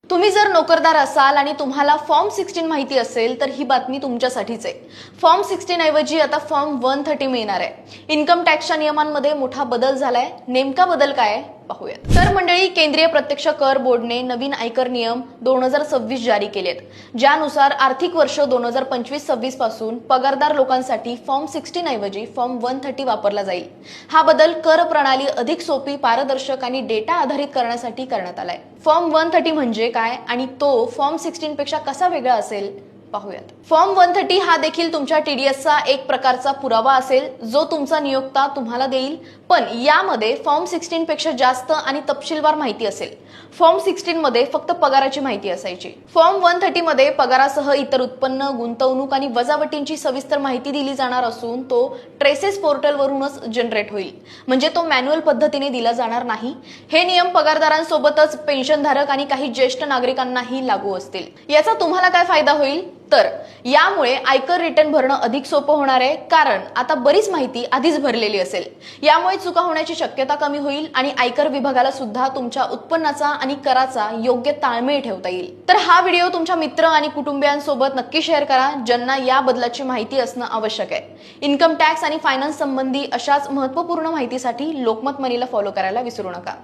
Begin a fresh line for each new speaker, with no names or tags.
तुम्ही जर नोकरदार असाल आणि तुम्हाला फॉर्म 16 माहिती असेल तर ही बातमी तुमच्यासाठीच आहे। फॉर्म 16 ऐवजी आता फॉर्म 130 मिळणार आहे। इन्कम टॅक्सच्या नियमांमध्ये मोठा बदल झालाय। नेमका बदल काय आहे पाहूयात। तर मंडळी, केंद्रीय प्रत्यक्ष कर बोर्डने नवीन आयकर नियम 2026 जारी केलेत, ज्यानुसार आर्थिक वर्ष 2025-26 पासून पगारदार लोकांसाठी फॉर्म 16 ऐवजी फॉर्म 130 वापरला जाईल। हा बदल कर प्रणाली अधिक सोपी, पारदर्शक आणि डेटा आधारित करण्यासाठी करण्यात आलाय। फॉर्म 130 म्हणजे काय आणि तो फॉर्म 16 पेक्षा कसा वेगळा असेल पाहूयात। फॉर्म 130 हा देखील तुमच्या टीडीएसचा एक प्रकारचा पुरावा असेल, जो तुमचा नियोक्ता तुम्हाला देईल, पण यामध्ये फॉर्म 16 पेक्षा जास्त आणि तपशीलवार माहिती असेल। फॉर्म 16 मध्ये फक्त पगाराची माहिती असायची। फॉर्म 130 मध्ये पगारासह इतर उत्पन्न, गुंतवणूक आणि वजावटींची सविस्तर माहिती दिली जाणार असून तो ट्रेसेस पोर्टल वरूनच जनरेट होईल, म्हणजे तो मॅन्युअल पद्धतीने दिला जाणार नाही। हे नियम पगारदारांसोबतच पेन्शनधारक आणि काही ज्येष्ठ नागरिकांनाही लागू असतील। याचा तुम्हाला काय फायदा होईल? तर यामुळे आयकर रिटर्न भरणं अधिक सोपं होणार आहे, कारण आता बरीच माहिती आधीच भरलेली असेल। यामुळे चुका होण्याची शक्यता कमी होईल आणि आयकर विभागाला सुद्धा तुमच्या उत्पन्नाचा आणि कराचा योग्य ताळमेळ ठेवता येईल। तर हा व्हिडिओ तुमच्या मित्र आणि कुटुंबियांसोबत नक्की शेअर करा, ज्यांना या बदलाची माहिती असणं आवश्यक आहे। इन्कम टॅक्स आणि फायनान्स संबंधी अशाच महत्त्वपूर्ण माहितीसाठी लोकमत मनीला फॉलो करायला विसरू नका।